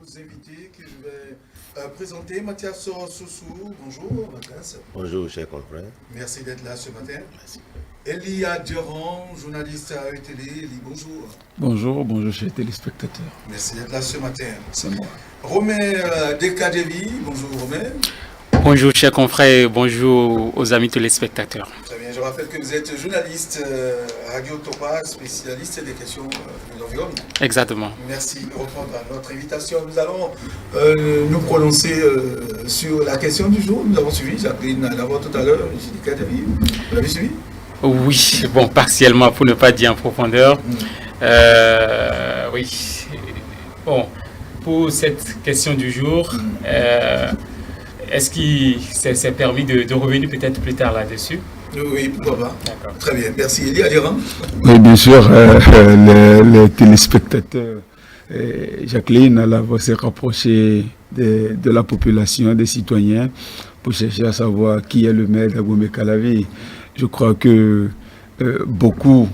invités que je vais présenter. Mathias Soussou, bonjour Mathias. Bonjour chers confrères. Merci d'être là ce matin. Merci. Elia Durand, journaliste à ETL. Eli, bonjour. Bonjour chers téléspectateurs. Merci d'être là ce matin. C'est moi. Romain Delcadevi, bonjour Romain. Bonjour chers confrères, bonjour aux amis téléspectateurs. Très bien, je rappelle que vous êtes journaliste Radio Topa, spécialiste des questions de l'environnement. Exactement. Merci de répondre à notre invitation. Nous allons nous prononcer sur la question du jour. Nous avons suivi, Jacqueline d'abord tout à l'heure, Delcadevi. Vous l'avez suivi? Oui, bon, partiellement pour ne pas dire en profondeur. Oui. Bon, pour cette question du jour, est-ce qu'il s'est permis de revenir peut-être plus tard là-dessus? Oui, pourquoi pas. D'accord. Très bien, merci. Elia Durand. Oui, bien sûr, les téléspectateurs, Jacqueline, elle s'est rapprochée de la population, des citoyens, pour chercher à savoir qui est le maire d'Abomey-Calavi. Je crois que beaucoup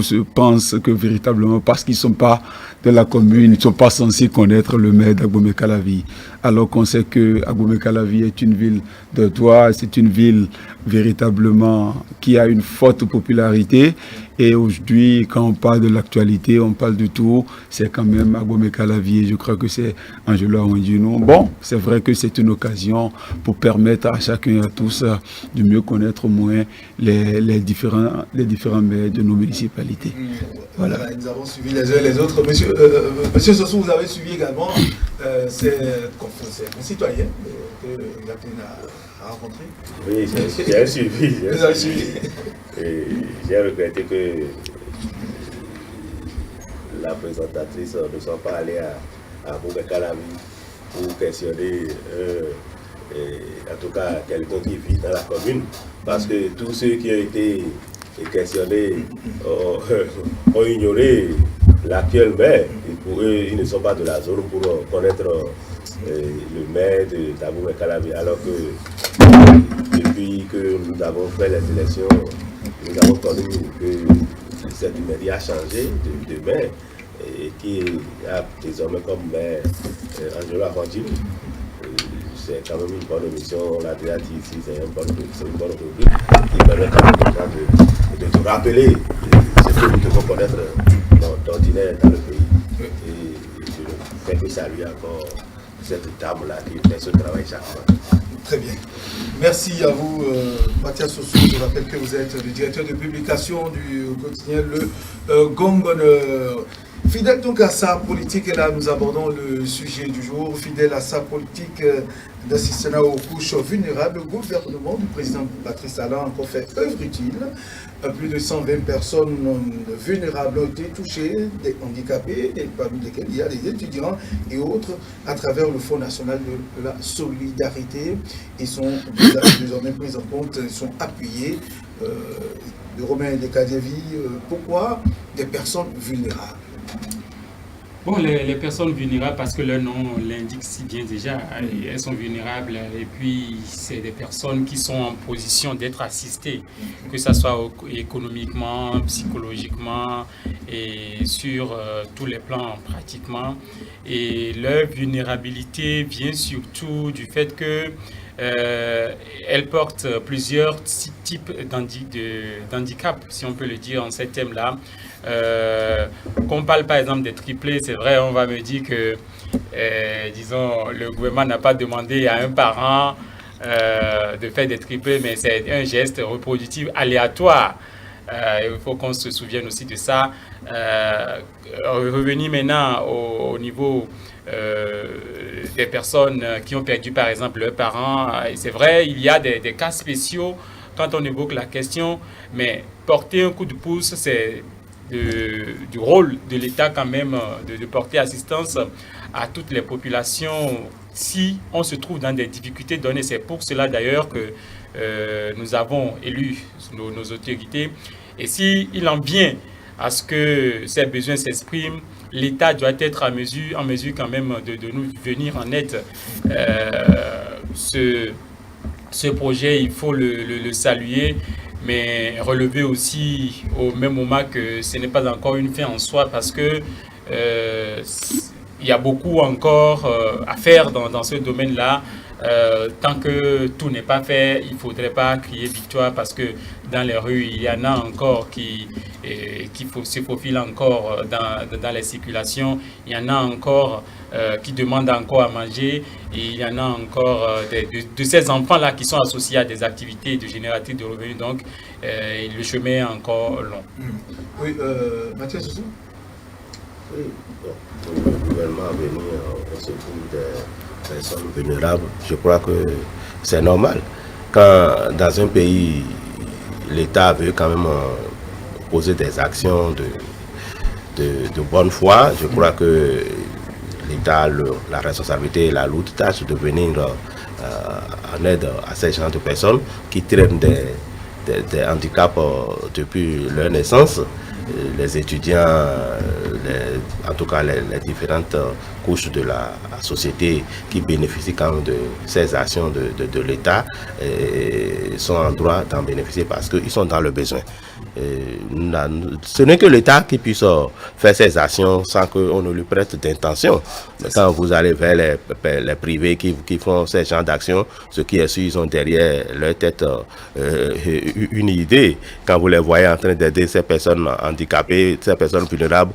se pensent que véritablement, parce qu'ils ne sont pas de la commune, ils ne sont pas censés connaître le maire d'Abomey-Calavi. Alors qu'on sait que Abomey-Calavi est une ville de droit, c'est une ville véritablement qui a une forte popularité. Et aujourd'hui, quand on parle de l'actualité, on parle du tout, c'est quand même Abomey-Calavi. Et je crois que c'est Angelo Awandino. Bon, c'est vrai que c'est une occasion pour permettre à chacun et à tous de mieux connaître au moins les différents maires de nos municipalités. Voilà, nous avons suivi les uns et les autres. Monsieur Sossou, vous avez suivi également ces concitoyens que Jacqueline a rencontrés. Oui, j'ai suivi. Vous avez suivi. Et j'ai regretté que la présentatrice ne soit pas allée à Abomey-Calavi pour questionner en tout cas quelqu'un qui vit dans la commune. Parce que tous ceux qui ont été questionnés ont ignoré l'actuel maire. Et pour eux, ils ne sont pas de la zone pour connaître le maire d'Abomey-Calavi. Alors que depuis que nous avons fait les élections, nous avons connu que cette mairie a changé de maire et qui a désormais comme maire Angelo Awandino. C'est quand même une bonne émission, on l'a déjà dit ici, c'est une bonne rubrique qui permet quand même de te rappeler ce que nous devons connaître d'ordinaire dans le pays. Et je ne fais que saluer encore cette dame-là qui fait ce travail chaque fois. Très bien. Merci à vous, Mathias Sossou. Je rappelle que vous êtes le directeur de publication du quotidien Le Gong-Bonheur. Fidèle donc à sa politique, et là nous abordons le sujet du jour, fidèle à sa politique d'assistanat aux couches vulnérables, le gouvernement du président Patrice Talon a encore fait œuvre utile. Plus de 120 personnes vulnérables ont été touchées, des handicapés, parmi lesquels il y a des étudiants et autres, à travers le Fonds national de la solidarité. Ils sont désormais pris en compte, ils sont appuyés. De Romain Delcadevi, pourquoi des personnes vulnérables? Bon, les personnes vulnérables, parce que leur nom l'indique si bien déjà, elles sont vulnérables et puis c'est des personnes qui sont en position d'être assistées, que ce soit économiquement, psychologiquement et sur tous les plans pratiquement. Et leur vulnérabilité vient surtout du fait que elle porte plusieurs types d'handicap, si on peut le dire en ces thèmes-là. Qu'on parle par exemple des triplés, c'est vrai, on va me dire que, disons, le gouvernement n'a pas demandé à un parent de faire des triplés, mais c'est un geste reproductif aléatoire. Il faut qu'on se souvienne aussi de ça. Revenir maintenant au niveau des personnes qui ont perdu par exemple leurs parents. C'est vrai, il y a des cas spéciaux quand on évoque la question, mais porter un coup de pouce, c'est du rôle de l'État quand même de porter assistance à toutes les populations si on se trouve dans des difficultés données. C'est pour cela d'ailleurs que nous avons élu nos autorités. Et s'il en vient à ce que ces besoins s'expriment, l'État doit être en mesure quand même de nous venir en aide. Ce projet, il faut le saluer, mais relever aussi au même moment que ce n'est pas encore une fin en soi, parce que il y a beaucoup encore à faire dans ce domaine-là. Tant que tout n'est pas fait, il ne faudrait pas crier victoire parce que dans les rues, il y en a encore qui se faufilent encore dans les circulations. Il y en a encore qui demandent encore à manger. Et il y en a encore de ces enfants-là qui sont associés à des activités de génératrices de revenus. Donc, le chemin est encore long. Oui, Mathias Sossou? Oui, bon, le gouvernement a venu au secours des personnes vulnérables. Je crois que c'est normal. Quand dans un pays, l'État veut quand même poser des actions de bonne foi, je crois que l'État a la responsabilité et la lourde tâche de venir en aide à ces gens de personnes qui traînent des handicaps depuis leur naissance. Les étudiants, en tout cas les différentes couches de la société qui bénéficient quand même de ces actions de l'État sont en droit d'en bénéficier parce qu'ils sont dans le besoin. Ce n'est que l'État qui puisse faire ces actions sans qu'on ne lui prête d'intention. Quand vous allez vers les privés qui font ces genres d'actions, ce qui est sûr, ils ont derrière leur tête une idée. Quand vous les voyez en train d'aider ces personnes handicapées, ces personnes vulnérables,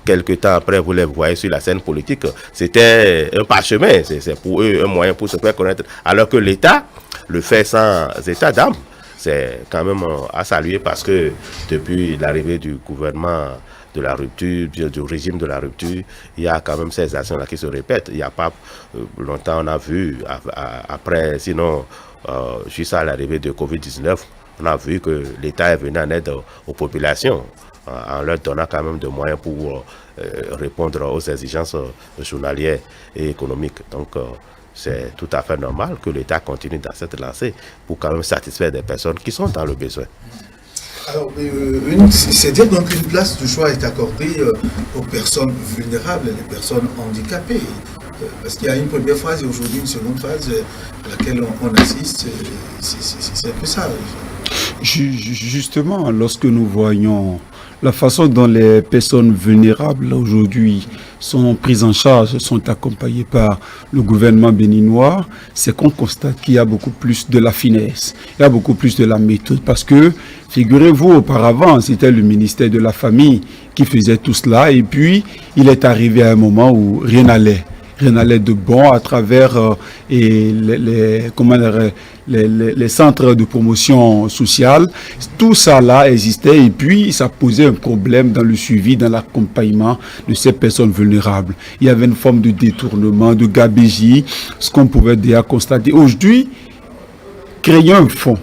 quelques temps après, vous les voyez sur la scène politique. C'était un parchemin, c'est pour eux un moyen pour se faire connaître. Alors que l'État le fait sans état d'âme. C'est quand même à saluer parce que depuis l'arrivée du gouvernement de la rupture, du régime de la rupture, il y a quand même ces actions-là qui se répètent. Il n'y a pas longtemps, on a vu, après, sinon, juste à l'arrivée de Covid-19, on a vu que l'État est venu en aide aux populations, en leur donnant quand même des moyens pour répondre aux exigences journalières et économiques. Donc, c'est tout à fait normal que l'État continue dans cette lancée pour quand même satisfaire des personnes qui sont dans le besoin. Alors, c'est-à-dire donc une place de choix est accordée aux personnes vulnérables, les personnes handicapées. Parce qu'il y a une première phase et aujourd'hui une seconde phase à laquelle on assiste. C'est un peu ça. Justement, lorsque nous voyons la façon dont les personnes vulnérables aujourd'hui sont prises en charge, sont accompagnées par le gouvernement béninois, c'est qu'on constate qu'il y a beaucoup plus de la finesse, il y a beaucoup plus de la méthode. Parce que, figurez-vous, auparavant, c'était le ministère de la Famille qui faisait tout cela. Et puis, il est arrivé à un moment où rien n'allait de bon à travers les centres de promotion sociale. Tout ça là existait et puis ça posait un problème dans le suivi, dans l'accompagnement de ces personnes vulnérables. Il y avait une forme de détournement, de gabegie, ce qu'on pouvait déjà constater. Aujourd'hui, créer un fonds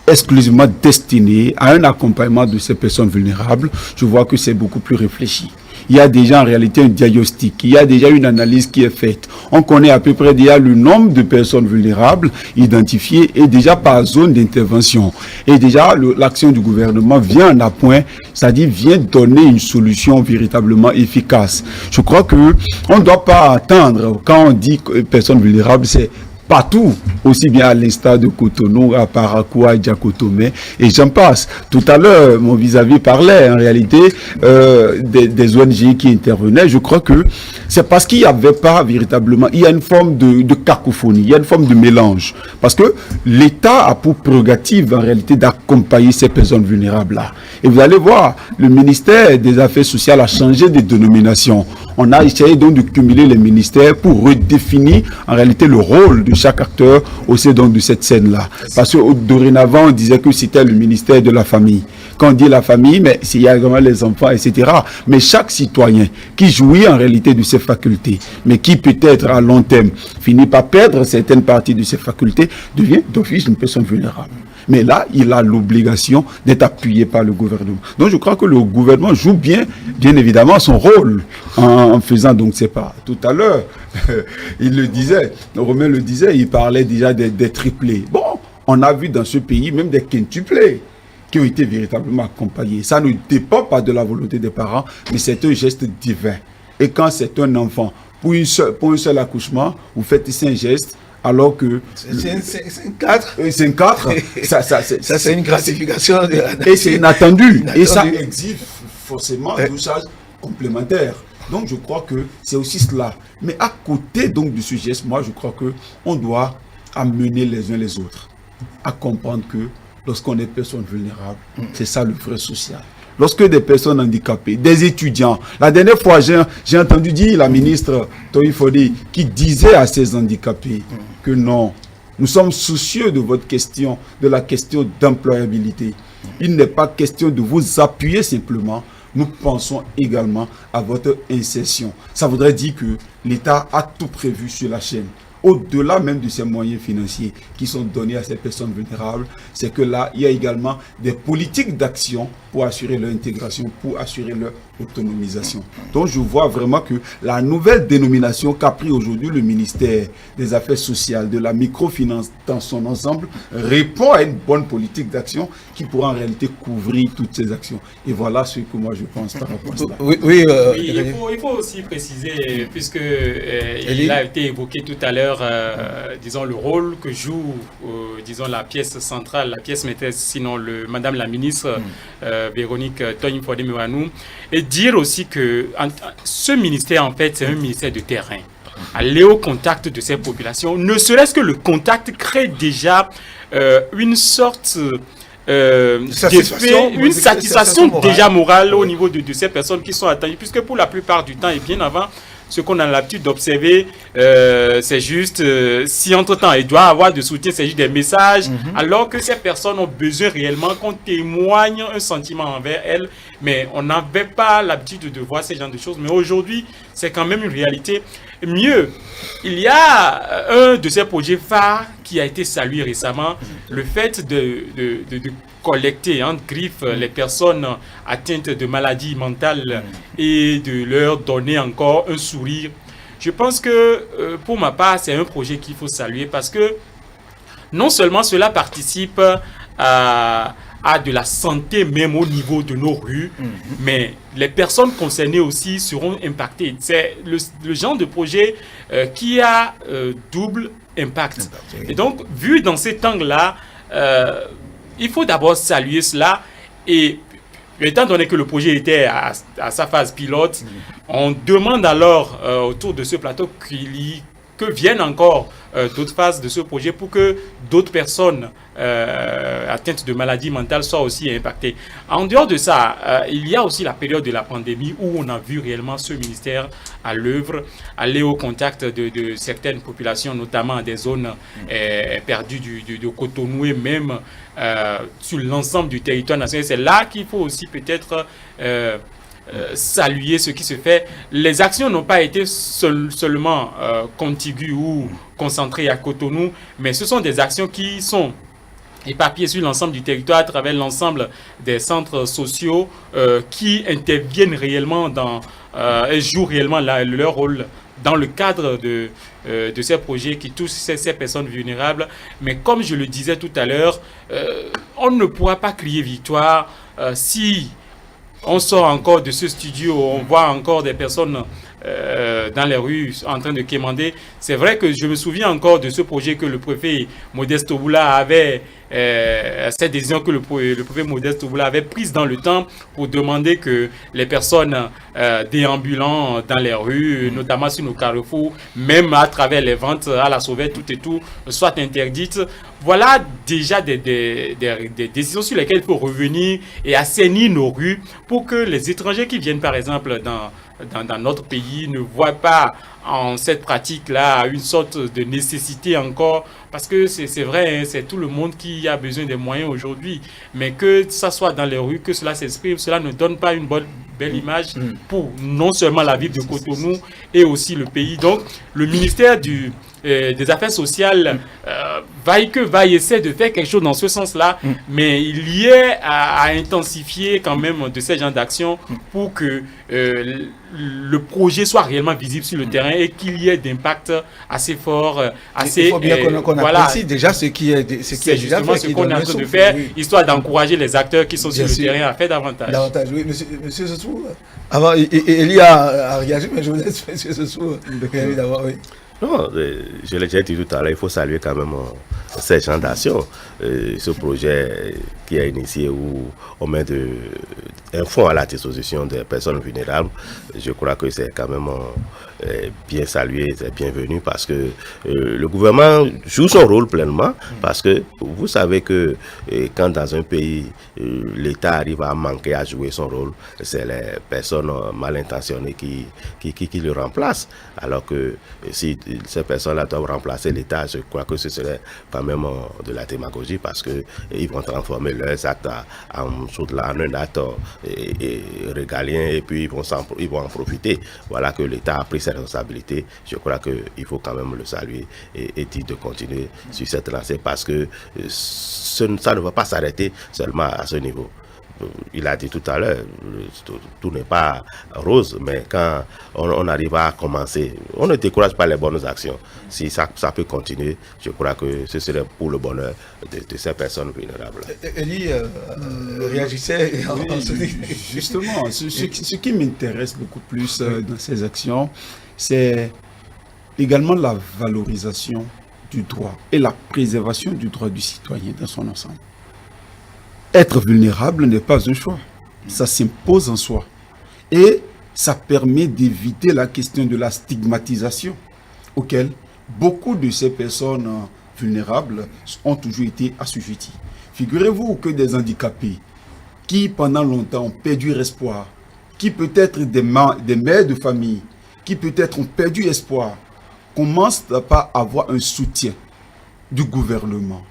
exclusivement destiné à un accompagnement de ces personnes vulnérables, je vois que c'est beaucoup plus réfléchi. Il y a déjà en réalité un diagnostic, il y a déjà une analyse qui est faite. On connaît à peu près déjà le nombre de personnes vulnérables identifiées et déjà par zone d'intervention. Et déjà l'action du gouvernement vient en appoint, c'est-à-dire vient donner une solution véritablement efficace. Je crois que on ne doit pas attendre, quand on dit que personnes vulnérables, c'est partout, aussi bien à l'instar de Cotonou, à Paracoua, à Diakotomé, et j'en passe. Tout à l'heure, mon vis-à-vis parlait en réalité des ONG qui intervenaient. Je crois que c'est parce qu'il n'y avait pas véritablement, il y a une forme de cacophonie, il y a une forme de mélange. Parce que l'État a pour prérogative en réalité d'accompagner ces personnes vulnérables-là. Et vous allez voir, le ministère des Affaires sociales a changé de dénomination. On a essayé donc de cumuler les ministères pour redéfinir en réalité le rôle de chaque acteur au sein donc de cette scène-là. Parce que dorénavant, on disait que c'était le ministère de la Famille. Quand on dit la famille, mais s'il y a également les enfants, etc. Mais chaque citoyen qui jouit en réalité de ses facultés, mais qui peut-être à long terme finit par perdre certaines parties de ses facultés, devient d'office une personne vulnérable. Mais là, il a l'obligation d'être appuyé par le gouvernement. Donc je crois que le gouvernement joue bien évidemment son rôle en faisant donc ses pas. Tout à l'heure, il le disait, Romain le disait, il parlait déjà des triplés. Bon, on a vu dans ce pays même des quintuplés qui ont été véritablement accompagnés. Ça ne dépend pas de la volonté des parents, mais c'est un geste divin. Et quand c'est un enfant, pour un seul accouchement, vous faites ici un geste, alors que c'est 4. C'est 4. ça c'est une gratification. Et c'est inattendu. Et ça exige forcément une charge complémentaire. Donc je crois que c'est aussi cela. Mais à côté donc de ce geste, moi je crois qu'on doit amener les uns les autres à comprendre que lorsqu'on est personne vulnérable, c'est ça le vrai social. Lorsque des personnes handicapées, des étudiants, la dernière fois j'ai entendu dire la ministre Toyi Fodi qui disait à ces handicapés que non, nous sommes soucieux de votre question, de la question d'employabilité. Il n'est pas question de vous appuyer simplement. Nous pensons également à votre insertion. Ça voudrait dire que l'État a tout prévu sur la chaîne. Au-delà même de ces moyens financiers qui sont donnés à ces personnes vulnérables, c'est que là, il y a également des politiques d'action pour assurer leur intégration, pour assurer leur autonomisation. Donc je vois vraiment que la nouvelle dénomination qu'a pris aujourd'hui le ministère des Affaires sociales, de la microfinance dans son ensemble, répond à une bonne politique d'action qui pourra en réalité couvrir toutes ces actions. Et voilà ce que moi je pense par rapport à cela. Oui, il faut aussi préciser, puisque il a été évoqué tout à l'heure, disons, le rôle que joue, disons, la pièce centrale, la pièce maîtresse, sinon Madame la ministre Véronique Toyi Fodi-Meouanou, et dire aussi que ce ministère, en fait, c'est un ministère de terrain. Aller au contact de ces populations, ne serait-ce que le contact crée déjà une sorte une satisfaction déjà morale au niveau de ces personnes qui sont attendues, puisque pour la plupart du temps et bien avant, ce qu'on a l'habitude d'observer, c'est juste, si entre-temps il doit avoir de soutien, c'est juste des messages, alors que ces personnes ont besoin réellement qu'on témoigne un sentiment envers elles, mais on n'avait pas l'habitude de voir ce genre de choses. Mais aujourd'hui, c'est quand même une réalité. Mieux, il y a un de ces projets phares qui a été salué récemment, le fait de collecter en griffe les personnes atteintes de maladies mentales et de leur donner encore un sourire. Je pense que pour ma part, c'est un projet qu'il faut saluer parce que non seulement cela participe à de la santé même au niveau de nos rues, mais les personnes concernées aussi seront impactées. C'est le genre de projet qui a double impact. Et donc, vu dans cet angle-là, il faut d'abord saluer cela et étant donné que le projet était à sa phase pilote, on demande alors autour de ce plateau que viennent encore d'autres phases de ce projet pour que d'autres personnes atteintes de maladies mentales soient aussi impactées. En dehors de ça, il y a aussi la période de la pandémie où on a vu réellement ce ministère à l'œuvre, aller au contact de certaines populations, notamment des zones perdues de Cotonou et même sur l'ensemble du territoire national. C'est là qu'il faut aussi peut-être saluer ce qui se fait. Les actions n'ont pas été seulement contiguës ou concentrées à Cotonou, mais ce sont des actions qui sont éparpillées sur l'ensemble du territoire à travers l'ensemble des centres sociaux qui interviennent réellement et jouent réellement leur rôle dans le cadre de ces projets qui touchent ces personnes vulnérables. Mais comme je le disais tout à l'heure, on ne pourra pas crier victoire si on sort encore de ce studio, on voit encore des personnes dans les rues en train de quémander. C'est vrai que je me souviens encore de ce projet que le préfet Modeste Oboula avait, cette décision que le préfet Modeste Oboula avait prise dans le temps pour demander que les personnes déambulant dans les rues, notamment sur nos carrefours, même à travers les ventes à la sauvette, tout et tout, soient interdites. Voilà déjà des décisions sur lesquelles il faut revenir et assainir nos rues pour que les étrangers qui viennent par exemple dans notre pays ne voient pas en cette pratique-là une sorte de nécessité encore, parce que c'est vrai, hein, c'est tout le monde qui a besoin des moyens aujourd'hui, mais que ça soit dans les rues, que cela s'exprime, cela ne donne pas une belle image pour non seulement la ville de Cotonou et aussi le pays. Donc le ministère des Affaires sociales va essayer de faire quelque chose dans ce sens-là, mais il y est à intensifier quand même de ces genres d'actions pour que le projet soit réellement visible sur le terrain et qu'il y ait d'impact assez fort, assez... Il faut bien qu'on apprécie déjà ce qui est justement ce qu'on est en train de faire, histoire d'encourager les acteurs qui sont sur le terrain à faire davantage. Oui, monsieur Sossou, avant, il y a à réagir, mais je vous laisse, monsieur Sossou, d'abord, oui. Non, je l'ai déjà dit tout à l'heure, il faut saluer quand même ces gens d'action. Ce projet qui a initié où on met un fonds à la disposition des personnes vulnérables, je crois que c'est quand même bien salué, c'est bienvenu parce que le gouvernement joue son rôle pleinement parce que vous savez que quand dans un pays l'État arrive à manquer à jouer son rôle, c'est les personnes mal intentionnées qui le remplacent. Alors que si ces personnes-là doivent remplacer l'État, je crois que ce serait quand même de la démagogie parce qu'ils vont transformer leurs actes en un acte régalien et puis ils vont en profiter. Voilà que l'État a pris ses responsabilités. Je crois qu'il faut quand même le saluer et dire de continuer sur cette lancée parce que ça ne va pas s'arrêter seulement à ce niveau. Il a dit tout à l'heure, tout n'est pas rose, mais quand on arrive à commencer, on ne décourage pas les bonnes actions. Si ça peut continuer, je crois que ce serait pour le bonheur de ces personnes vulnérables. Elie réagissait. Justement, ce qui m'intéresse beaucoup plus dans ces actions, c'est également la valorisation du droit et la préservation du droit du citoyen dans son ensemble. Être vulnérable n'est pas un choix, ça s'impose en soi. Et ça permet d'éviter la question de la stigmatisation auquel beaucoup de ces personnes vulnérables ont toujours été assujetties. Figurez-vous que des handicapés qui pendant longtemps ont perdu espoir, qui peut-être des mères de famille, qui peut-être ont perdu espoir, commencent par avoir un soutien du gouvernement,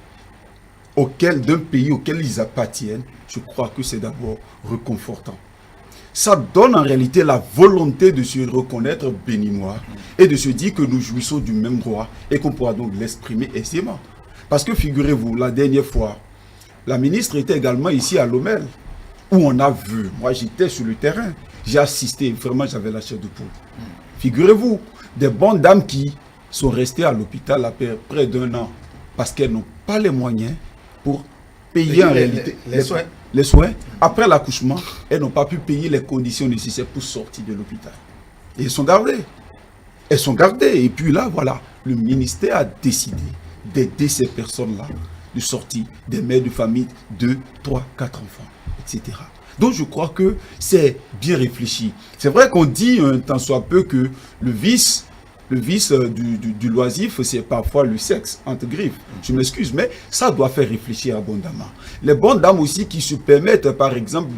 d'un pays auquel ils appartiennent, je crois que c'est d'abord réconfortant. Ça donne en réalité la volonté de se reconnaître béninois et de se dire que nous jouissons du même droit et qu'on pourra donc l'exprimer aisément. Parce que figurez-vous, la dernière fois, la ministre était également ici à Lomel, où on a vu, moi j'étais sur le terrain, j'ai assisté, vraiment j'avais la chair de poule. Figurez-vous, des bonnes dames qui sont restées à l'hôpital après près d'1 an parce qu'elles n'ont pas les moyens pour payer en réalité les soins. Après l'accouchement, elles n'ont pas pu payer les conditions nécessaires pour sortir de l'hôpital. Et elles sont gardées. Elles sont gardées. Et puis là, voilà, le ministère a décidé d'aider ces personnes-là de sortir, des mères de famille, 2, 3, 4 enfants, etc. Donc je crois que c'est bien réfléchi. C'est vrai qu'on dit un tant soit peu que le vice du loisif, c'est parfois le sexe, entre griffes. Je m'excuse, mais ça doit faire réfléchir abondamment. Les bonnes dames aussi qui se permettent, par exemple,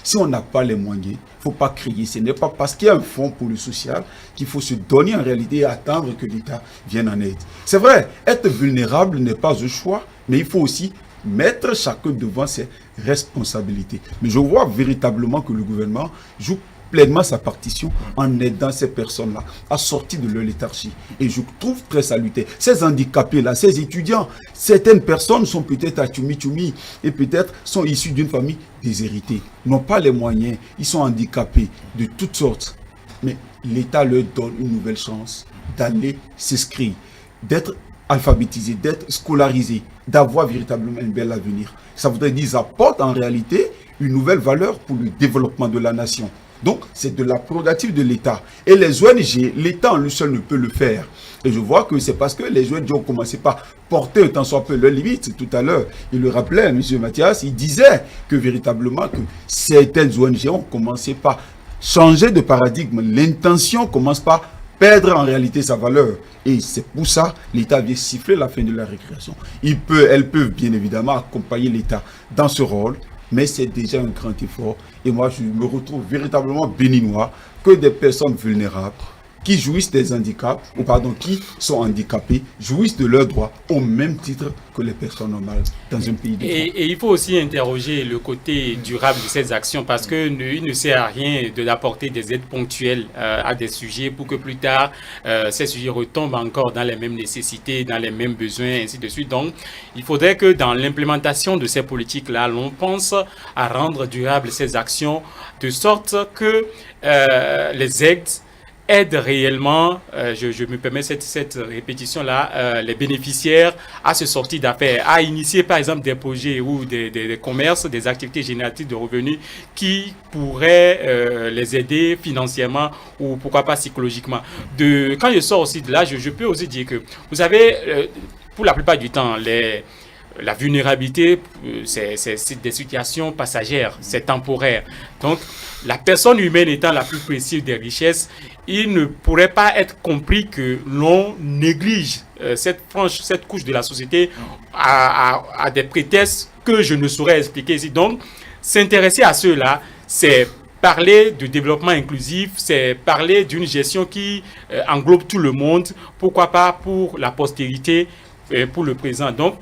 si on n'a pas les moyens, il ne faut pas crier. Ce n'est pas parce qu'il y a un fonds pour le social qu'il faut se donner en réalité et attendre que l'État vienne en aide. C'est vrai, être vulnérable n'est pas un choix, mais il faut aussi mettre chacun devant ses responsabilités. Mais je vois véritablement que le gouvernement joue pleinement sa partition en aidant ces personnes-là à sortir de leur léthargie. Et je trouve très salutaire. Ces handicapés-là, ces étudiants, certaines personnes sont peut-être à Tchoumi et peut-être sont issus d'une famille déshéritée, n'ont pas les moyens, ils sont handicapés de toutes sortes. Mais l'État leur donne une nouvelle chance d'aller s'inscrire, d'être alphabétisés, d'être scolarisés, d'avoir véritablement un bel avenir. Ça voudrait dire qu'ils apportent en réalité une nouvelle valeur pour le développement de la nation. Donc, c'est de la prérogative de l'État. Et les ONG, l'État en lui seul ne peut le faire. Et je vois que c'est parce que les ONG ont commencé par porter un tant soit peu leurs limites. Tout à l'heure, il le rappelait, M. Mathias, il disait que véritablement que certaines ONG ont commencé par changer de paradigme. L'intention commence par perdre en réalité sa valeur. Et c'est pour ça que l'État vient siffler la fin de la récréation. Elles peuvent bien évidemment accompagner l'État dans ce rôle, mais c'est déjà un grand effort. Et moi, je me retrouve véritablement béninois que des personnes vulnérables qui jouissent des handicaps, qui sont handicapés, jouissent de leurs droits au même titre que les personnes normales dans un pays de droit. Et il faut aussi interroger le côté durable de ces actions parce qu'il ne sert à rien d'apporter des aides ponctuelles à des sujets pour que plus tard, ces sujets retombent encore dans les mêmes nécessités, dans les mêmes besoins, ainsi de suite. Donc, il faudrait que dans l'implémentation de ces politiques-là, l'on pense à rendre durables ces actions de sorte que les aides aide réellement, je me permets cette répétition-là, les bénéficiaires à se sortir d'affaires, à initier par exemple des projets ou des commerces, des activités génératrices de revenus qui pourraient les aider financièrement ou pourquoi pas psychologiquement. Quand je sors aussi de là, je peux aussi dire que, vous savez, pour la plupart du temps, la vulnérabilité, c'est des situations passagères, c'est temporaire. Donc, la personne humaine étant la plus précieuse des richesses, il ne pourrait pas être compris que l'on néglige cette couche de la société à des prétextes que je ne saurais expliquer ici. Donc, s'intéresser à ceux-là, c'est parler de développement inclusif, c'est parler d'une gestion qui englobe tout le monde, pourquoi pas pour la postérité, pour le présent. Donc,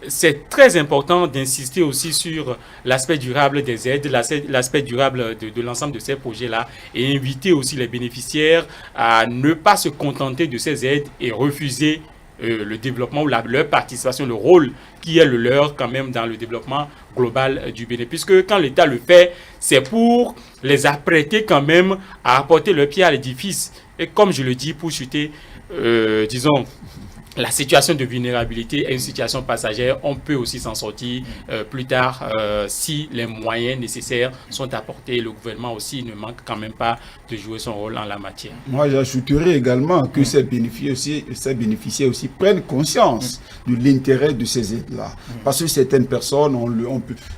c'est très important d'insister aussi sur l'aspect durable des aides, l'aspect durable de l'ensemble de ces projets-là, et inviter aussi les bénéficiaires à ne pas se contenter de ces aides et refuser le développement ou leur participation, le rôle qui est le leur quand même dans le développement global du Bénin. Puisque quand l'État le fait, c'est pour les apprêter quand même à apporter le pied à l'édifice. Et comme je le dis, pour chuter, disons, la situation de vulnérabilité est une situation passagère. On peut aussi s'en sortir plus tard si les moyens nécessaires sont apportés. Le gouvernement aussi ne manque quand même pas de jouer son rôle en la matière. Moi, j'ajouterais également que ces bénéficiaires aussi prennent conscience de l'intérêt de ces aides-là. Parce que certaines personnes,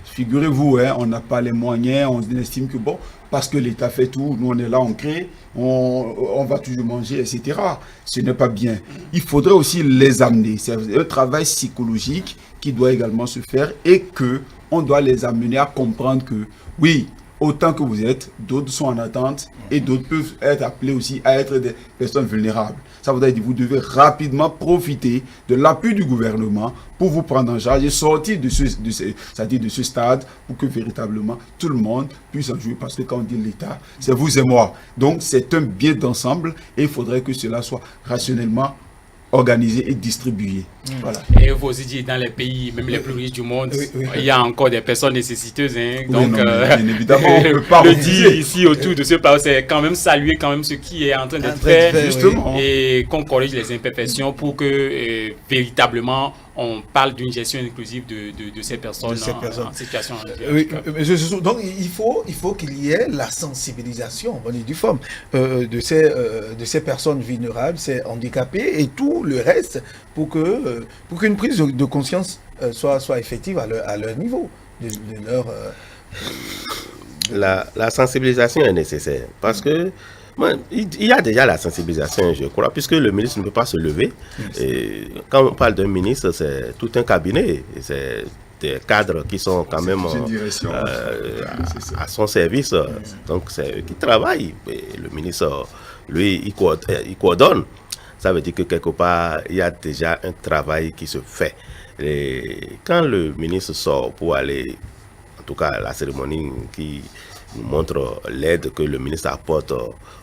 figurez-vous, on n'a pas les moyens, on estime que bon, parce que l'État fait tout, nous on est là, on crée, on va toujours manger, etc. Ce n'est pas bien. Il faudrait aussi les amener. C'est un travail psychologique qui doit également se faire et qu'on doit les amener à comprendre que, oui, autant que vous êtes, d'autres sont en attente et d'autres peuvent être appelés aussi à être des personnes vulnérables. Ça voudrait dire que vous devez rapidement profiter de l'appui du gouvernement pour vous prendre en charge et sortir de ce stade pour que véritablement tout le monde puisse en jouer. Parce que quand on dit l'État, c'est vous et moi. Donc c'est un bien d'ensemble et il faudrait que cela soit rationnellement organisé et distribué. Voilà. Et vous aussi dites, dans les pays, même les plus riches du monde, il y a encore des personnes nécessiteuses. Donc, bien évidemment, on peut pas le dire ici autour de ce plateau, c'est quand même saluer quand même ce qui est en train d'être fait, justement, et qu'on corrige les imperfections pour que véritablement on parle d'une gestion inclusive de ces personnes, en situation de donc il faut qu'il y ait la sensibilisation, bonne et due forme, de ces personnes vulnérables, ces handicapés et tout le reste pour qu'une prise de conscience soit effective à leur niveau, La sensibilisation est nécessaire parce que il y a déjà la sensibilisation, je crois, puisque le ministre ne peut pas se lever. Et quand on parle d'un ministre, c'est tout un cabinet, c'est des cadres qui sont quand même à son service. Donc c'est eux qui travaillent. Et le ministre, lui, il coordonne. Ça veut dire que quelque part, il y a déjà un travail qui se fait. Et quand le ministre sort pour aller, en tout cas la cérémonie qui nous montre l'aide que le ministre apporte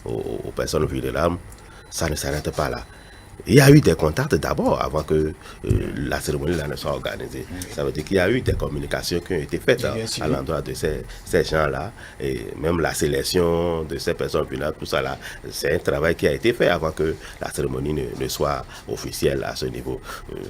aux personnes vulnérables, ça ne s'arrête pas là. Il y a eu des contacts d'abord avant que la cérémonie là ne soit organisée. Ça veut dire qu'il y a eu des communications qui ont été faites à l'endroit de ces gens-là. Et même la sélection de ces personnes vulnérables, tout ça là, c'est un travail qui a été fait avant que la cérémonie ne soit officielle à ce niveau.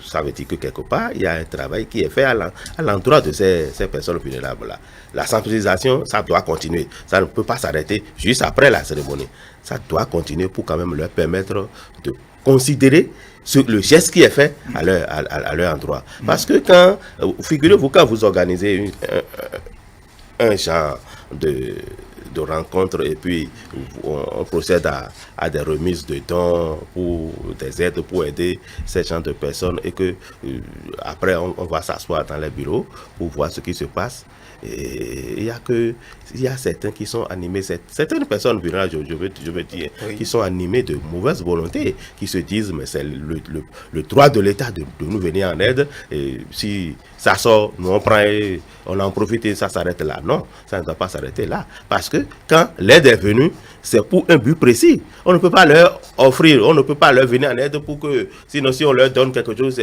Ça veut dire que quelque part, il y a un travail qui est fait à l'endroit de ces personnes vulnérables-là. La sensibilisation, ça doit continuer. Ça ne peut pas s'arrêter juste après la cérémonie. Ça doit continuer pour quand même leur permettre de considérer le geste qui est fait à leur endroit. Parce que figurez-vous, quand vous organisez un genre de rencontre et puis on procède à des remises de dons pour des aides pour aider ces gens de personnes et que après on va s'asseoir dans les bureaux pour voir ce qui se passe. Et il y a certains qui sont animés, certaines personnes vulnérables, je veux dire, qui sont animées de mauvaise volonté, qui se disent mais c'est le droit de l'État de nous venir en aide, et si ça sort, nous on prend et on en profite et ça s'arrête là. Non, ça ne doit pas s'arrêter là, parce que que quand l'aide est venue, c'est pour un but précis. On ne peut pas leur offrir, on ne peut pas leur venir en aide pour que, sinon si on leur donne quelque chose,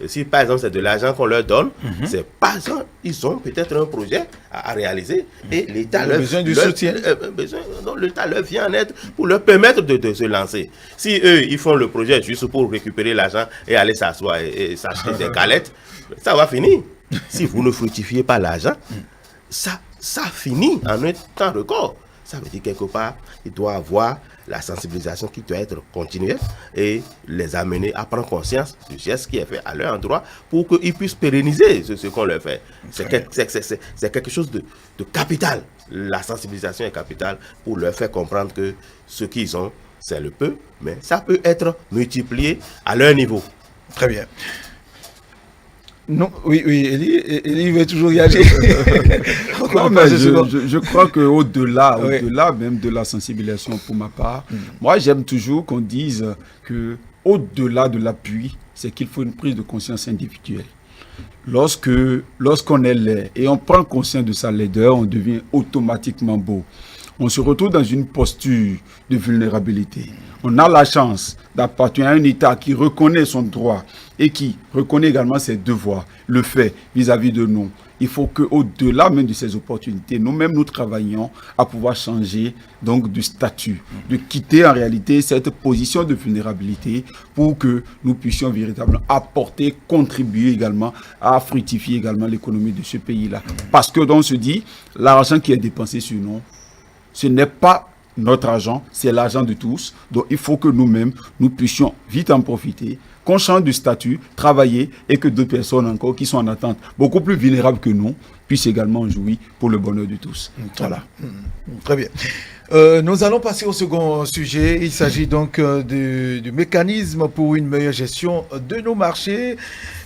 si par exemple c'est de l'argent qu'on leur donne, c'est pas ça, ils ont peut-être un projet à réaliser et l'État leur besoin du soutien. Donc l'État leur vient en aide pour leur permettre de se lancer. Si eux, ils font le projet juste pour récupérer l'argent et aller s'asseoir et s'acheter des galettes, ça va finir. Si vous ne fructifiez pas l'argent, ça finit en un temps record. Ça veut dire quelque part, il doit avoir la sensibilisation qui doit être continuelle et les amener à prendre conscience du geste qui est fait à leur endroit pour qu'ils puissent pérenniser ce qu'on leur fait. C'est quelque chose de capital. La sensibilisation est capitale pour leur faire comprendre que ce qu'ils ont, c'est le peu, mais ça peut être multiplié à leur niveau. Très bien. Non, oui, Elie veut toujours y aller. Non, mais je crois qu'au-delà même de la sensibilisation pour ma part, moi j'aime toujours qu'on dise que au-delà de l'appui, c'est qu'il faut une prise de conscience individuelle. Lorsqu'on est laid et on prend conscience de sa laideur, on devient automatiquement beau. On se retrouve dans une posture de vulnérabilité. On a la chance d'appartenir à un État qui reconnaît son droit et qui reconnaît également ses devoirs, le fait vis-à-vis de nous. Il faut qu'au-delà même de ces opportunités, nous-mêmes nous travaillions à pouvoir changer donc du statut, de quitter en réalité cette position de vulnérabilité pour que nous puissions véritablement apporter, contribuer également à fructifier également l'économie de ce pays-là. Parce que donc on se dit, l'argent qui est dépensé sur nous, ce n'est pas notre argent, c'est l'argent de tous. Donc il faut que nous-mêmes, nous puissions vite en profiter, qu'on change de statut, travailler et que d'autres personnes encore qui sont en attente, beaucoup plus vulnérables que nous, puissent également jouir pour le bonheur de tous. Voilà. Très bien. Nous allons passer au second sujet. Il s'agit donc du mécanisme pour une meilleure gestion de nos marchés.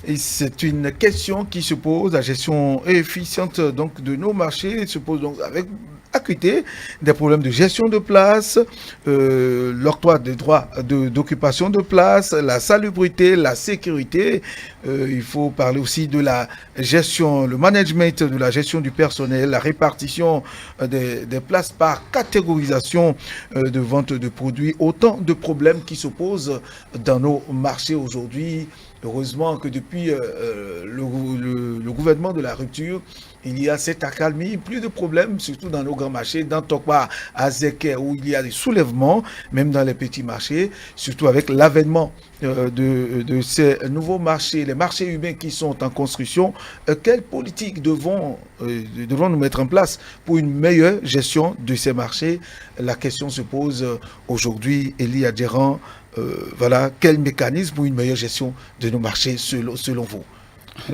Et c'est une question qui se pose. La gestion efficiente donc de nos marchés se pose donc avec acuité des problèmes de gestion de place, l'octroi des droits d'occupation de place, la salubrité, la sécurité. Il faut parler aussi de la gestion, le management de la gestion du personnel, la répartition des places par catégorisation de vente de produits. Autant de problèmes qui se posent dans nos marchés aujourd'hui. Heureusement que depuis le gouvernement de la rupture, il y a cette accalmie, plus de problèmes, surtout dans nos grands marchés, dans Tokwa, à Zeke, où il y a des soulèvements, même dans les petits marchés, surtout avec l'avènement de ces nouveaux marchés, les marchés humains qui sont en construction. Quelle politique devons-nous mettre en place pour une meilleure gestion de ces marchés? La question se pose aujourd'hui, Elie Adjeran. Voilà, quel mécanisme pour une meilleure gestion de nos marchés selon vous,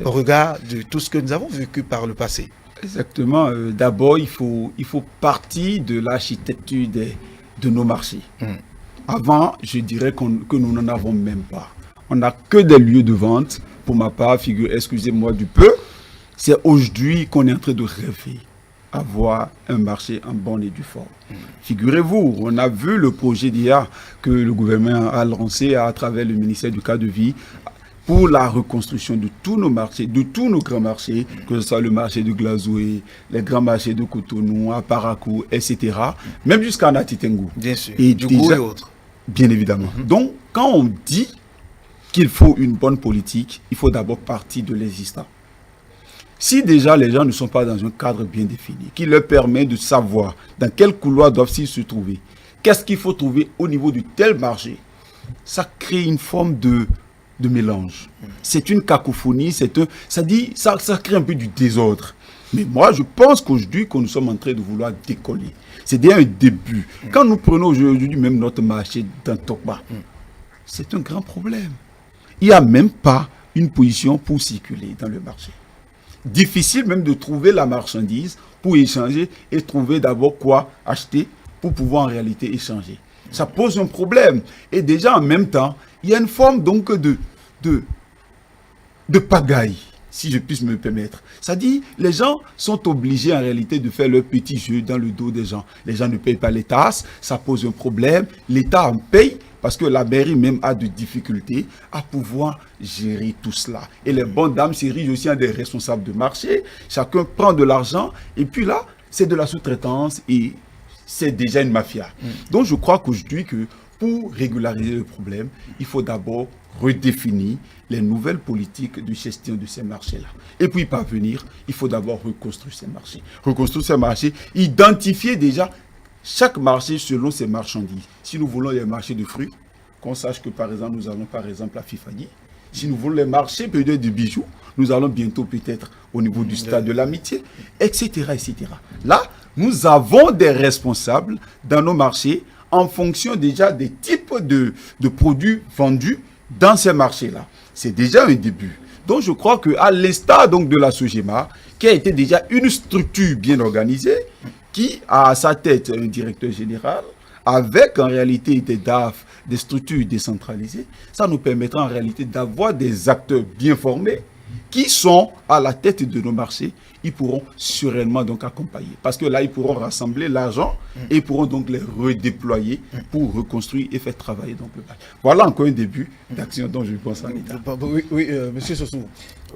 au regard de tout ce que nous avons vécu par le passé? Exactement. D'abord, il faut partir de l'architecture de nos marchés. Avant, je dirais que nous n'en avons même pas. On n'a que des lieux de vente. Pour ma part, excusez-moi du peu, c'est aujourd'hui qu'on est en train de rêver avoir un marché en bonne et due forme. Figurez-vous, on a vu le projet d'IA que le gouvernement a lancé à travers le ministère du cadre de vie pour la reconstruction de tous nos marchés, de tous nos grands marchés, que ce soit le marché de Glazoué, les grands marchés de Cotonou, à Parakou, etc., même jusqu'à Natitengu. Bien sûr, et Djougou et autres. Bien évidemment. Donc, quand on dit qu'il faut une bonne politique, il faut d'abord partir de l'existant. Si déjà les gens ne sont pas dans un cadre bien défini, qui leur permet de savoir dans quel couloir doivent-ils se trouver, qu'est-ce qu'il faut trouver au niveau du tel marché, ça crée une forme de mélange. C'est une cacophonie, ça crée un peu du désordre. Mais moi, je pense qu'aujourd'hui, que nous sommes en train de vouloir décoller. C'est déjà un début. Quand nous prenons aujourd'hui même notre marché dans Tokba, c'est un grand problème. Il n'y a même pas une position pour circuler dans le marché. Difficile même de trouver la marchandise pour échanger et trouver d'abord quoi acheter pour pouvoir en réalité échanger. Ça pose un problème. Et déjà en même temps, il y a une forme donc de pagaille, si je puisse me permettre. Ça dit, les gens sont obligés en réalité de faire leur petit jeu dans le dos des gens. Les gens ne payent pas les tasses, ça pose un problème. L'État en paye parce que la mairie même a de difficultés à pouvoir gérer tout cela. Et les bonnes dames s'érigent aussi en des responsables de marché. Chacun prend de l'argent et puis là, c'est de la sous-traitance et c'est déjà une mafia. Donc je crois qu'aujourd'hui, que pour régulariser le problème, il faut d'abord redéfinir les nouvelles politiques de gestion de ces marchés-là. Et puis parvenir, il faut d'abord reconstruire ces marchés. Reconstruire ces marchés, identifier déjà chaque marché selon ses marchandises. Si nous voulons les marchés de fruits, qu'on sache que par exemple, nous allons par exemple à Fifani. Si nous voulons les marchés peut-être de bijoux, nous allons bientôt peut-être au niveau du stade de l'amitié, etc., etc. Là, nous avons des responsables dans nos marchés en fonction déjà des types de produits vendus dans ces marchés-là. C'est déjà un début. Donc je crois qu'à l'instar donc de la Sogema, qui a été déjà une structure bien organisée, qui a à sa tête un directeur général, avec en réalité des DAF, des structures décentralisées, ça nous permettra en réalité d'avoir des acteurs bien formés qui sont à la tête de nos marchés. Ils pourront sereinement donc accompagner. Parce que là, ils pourront rassembler l'argent et pourront donc les redéployer pour reconstruire et faire travailler donc le marché. Voilà encore un début d'action dont je pense en état. Oui, monsieur Sossou.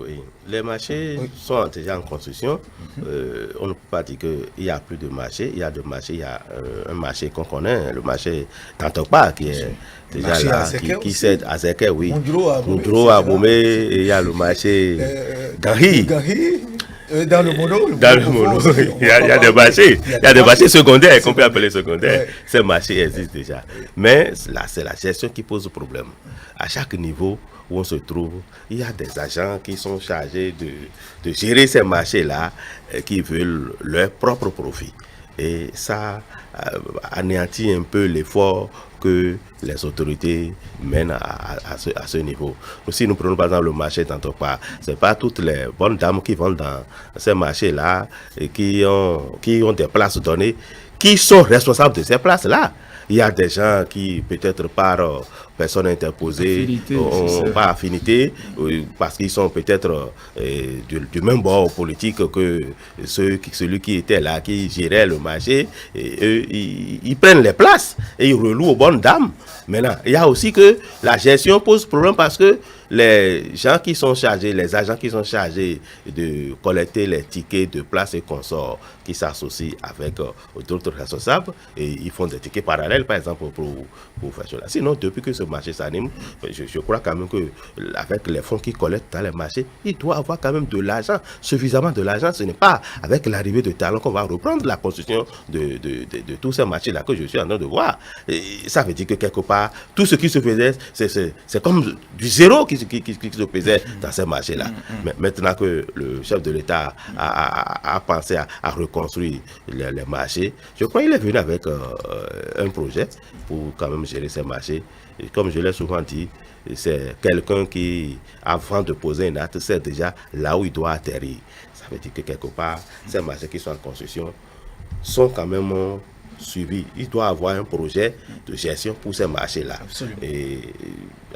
Oui, les marchés sont déjà en construction. On ne peut pas dire qu'il n'y a plus de marché. Il y a deux marchés. Il y a un marché qu'on connaît, le marché Tantokpa, qui est déjà là, qui cède à Zeke, oui. Moudro à Bomé, et il y a le marché Gahi. Dans le mono, il y a des marchés. Il y a des marchés secondaires qu'on peut appeler secondaires. Ces marchés existent déjà. Mais là, c'est la gestion qui pose problème. À chaque niveau où on se trouve, il y a des agents qui sont chargés de gérer ces marchés-là, qui veulent leur propre profit. Et ça anéantit un peu l'effort que les autorités mènent à ce niveau. Si nous prenons par exemple le marché Tantokpa, ce n'est pas toutes les bonnes dames qui vendent dans ces marchés-là et qui ont des places données, qui sont responsables de ces places-là. Il y a des gens qui, peut-être par personne interposée, par affinité, parce qu'ils sont peut-être du même bord politique que celui qui était là, qui gérait le marché, et eux, ils prennent les places et ils relouent aux bonnes dames. Maintenant, il y a aussi que la gestion pose problème parce que les gens qui sont chargés, les agents qui sont chargés de collecter les tickets de place et consorts, qui s'associent avec d'autres responsables et ils font des tickets parallèles, par exemple, pour faire cela. Sinon, depuis que ce marché s'anime, je crois quand même que avec les fonds qu'ils collectent dans les marchés, il doit avoir quand même de l'argent, suffisamment de l'argent. Ce n'est pas avec l'arrivée de talents qu'on va reprendre la construction de tous ces marchés-là que je suis en train de voir. Et ça veut dire que quelque part, tout ce qui se faisait, c'est comme du zéro qui se faisait dans ces marchés-là. Mais maintenant que le chef de l'État a pensé à reconstruire les marchés, je crois qu'il est venu avec un projet pour quand même gérer ces marchés. Et comme je l'ai souvent dit, c'est quelqu'un qui, avant de poser un acte, sait déjà là où il doit atterrir. Ça veut dire que quelque part, ces marchés qui sont en construction sont quand même suivis. Il doit avoir un projet de gestion pour ces marchés-là. Et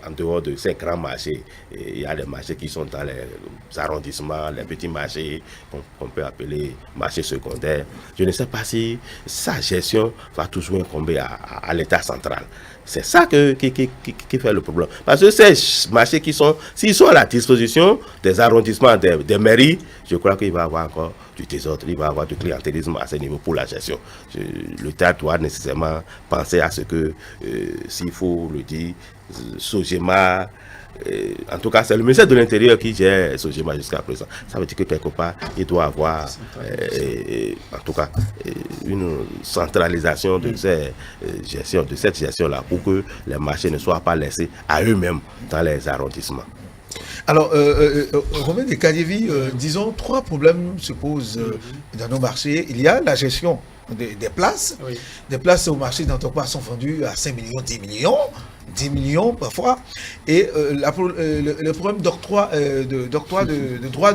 en dehors de ces grands marchés, il y a des marchés qui sont dans les arrondissements, les petits marchés qu'on peut appeler marchés secondaires. Je ne sais pas si sa gestion va toujours incomber à l'État central. C'est ça qui fait le problème. Parce que ces marchés s'ils sont à la disposition des arrondissements, des mairies, je crois qu'il va y avoir encore du désordre, il va y avoir du clientélisme à ce niveau pour la gestion. L'État doit nécessairement penser à ce que, s'il faut le dire, Sogema, en tout cas c'est le ministère de l'Intérieur qui gère Sogema jusqu'à présent. Ça veut dire que quelque part il doit avoir en tout cas une centralisation de cette gestion-là pour que les marchés ne soient pas laissés à eux-mêmes dans les arrondissements. Alors, Romain de Kadievi, disons, trois problèmes se posent dans nos marchés. Il y a la gestion des places. Oui. Des places au marché d'Antokpa sont vendues à 5 millions, 10 millions parfois. Et le problème d'octroi de droits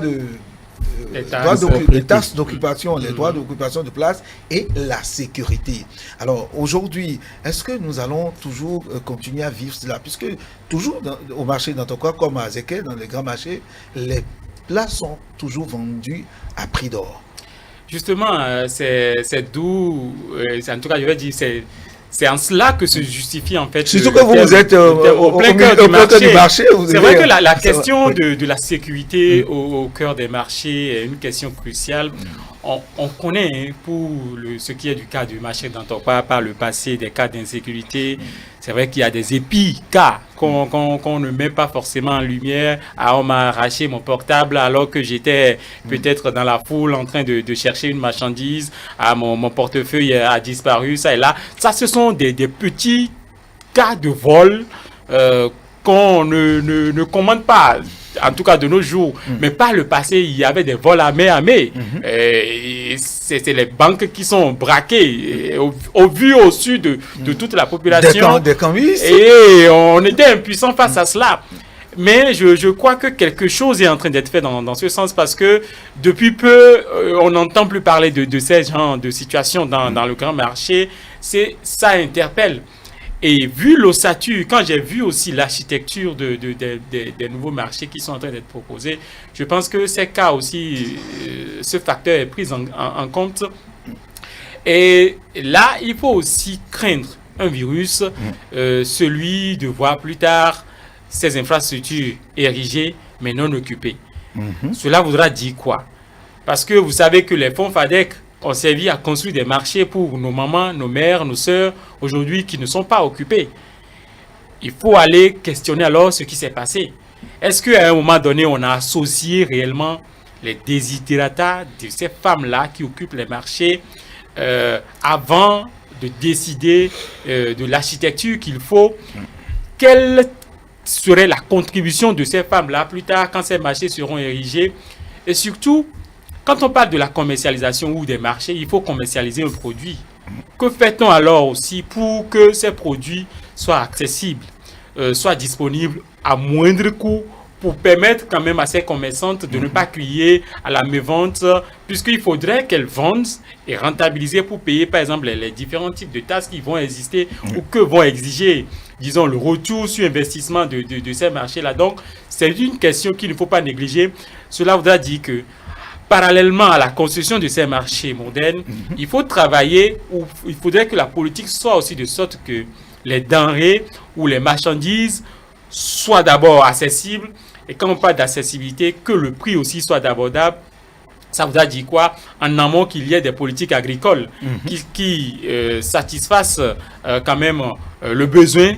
les tasses d'occupation, les droits d'occupation de place et la sécurité. Alors aujourd'hui, est-ce que nous allons toujours continuer à vivre cela? Puisque toujours au marché d'Antokpa, comme à Zeke, dans les grands marchés, les places sont toujours vendues à prix d'or. Justement, c'est d'où, en tout cas je vais dire, C'est en cela que se justifie en fait. Surtout que vous êtes au plein cœur du marché. C'est vrai que la question oui. de la sécurité au cœur des marchés est une question cruciale. On connaît pour ce qui est du cas du marché d'Antokwa par le passé, des cas d'insécurité. C'est vrai qu'il y a des cas qu'on ne met pas forcément en lumière. Ah, on m'a arraché mon portable alors que j'étais peut-être dans la foule en train de chercher une marchandise. Ah, mon portefeuille a disparu, ça et là. Ça, ce sont des petits cas de vol qu'on ne commande pas. En tout cas de nos jours, mais par le passé, il y avait des vols à main. C'est les banques qui sont braquées au vu au sud de toute la population. Des camps, oui. Et on était impuissants face à cela. Mais je crois que quelque chose est en train d'être fait dans ce sens parce que depuis peu, on n'entend plus parler de ces genres de situations dans le grand marché. Ça interpelle. Et vu l'ossature, quand j'ai vu aussi l'architecture des nouveaux marchés qui sont en train d'être proposés, je pense que ces cas aussi, ce facteur est pris en compte. Et là, il faut aussi craindre un virus, celui de voir plus tard ces infrastructures érigées mais non occupées. Cela voudra dire quoi? Parce que vous savez que les fonds FADEC ont servi à construire des marchés pour nos mamans, nos mères, nos sœurs, aujourd'hui qui ne sont pas occupées. Il faut aller questionner alors ce qui s'est passé. Est-ce qu'à un moment donné, on a associé réellement les desiderata de ces femmes-là qui occupent les marchés avant de décider de l'architecture qu'il faut? Quelle serait la contribution de ces femmes-là plus tard quand ces marchés seront érigés? Et surtout, quand on parle de la commercialisation ou des marchés, il faut commercialiser un produit. Que fait-on alors aussi pour que ces produits soient accessibles, soient disponibles à moindre coût pour permettre quand même à ces commerçantes de ne pas crier à la mévente, puisqu'il faudrait qu'elles vendent et rentabiliser pour payer par exemple les différents types de taxes qui vont exister ou que vont exiger, disons, le retour sur investissement de ces marchés-là. Donc, c'est une question qu'il ne faut pas négliger. Cela voudra dire que parallèlement à la construction de ces marchés modernes, il faut travailler, ou il faudrait que la politique soit aussi de sorte que les denrées ou les marchandises soient d'abord accessibles, et quand on parle d'accessibilité, que le prix aussi soit abordable. Ça voudra dire quoi? En amont, qu'il y ait des politiques agricoles qui satisfassent quand même le besoin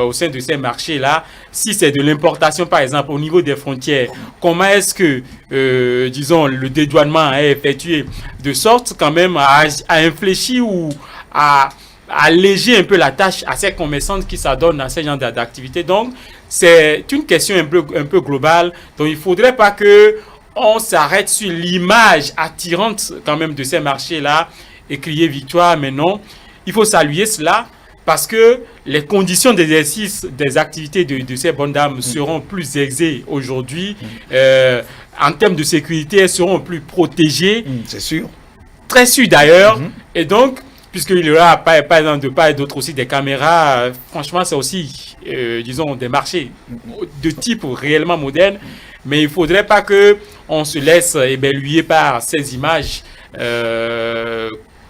au sein de ces marchés-là. Si c'est de l'importation, par exemple, au niveau des frontières, comment est-ce que, disons, le dédouanement est effectué de sorte quand même à infléchir ou à alléger un peu la tâche à ces commerçantes qui s'adonnent à ces genres d'activités. Donc, c'est une question un peu globale. Donc, il ne faudrait pas que on s'arrête sur l'image attirante quand même de ces marchés-là et crier victoire, mais non. Il faut saluer cela parce que les conditions d'exercice des activités de ces bonnes dames seront plus aisées aujourd'hui. En termes de sécurité, elles seront plus protégées. C'est sûr. Très sûr d'ailleurs. Et donc, puisqu'il y aura par exemple de part et d'autre aussi des caméras, franchement, c'est aussi, disons, des marchés de type réellement moderne. Mais il ne faudrait pas qu'on se laisse éblouir par ces images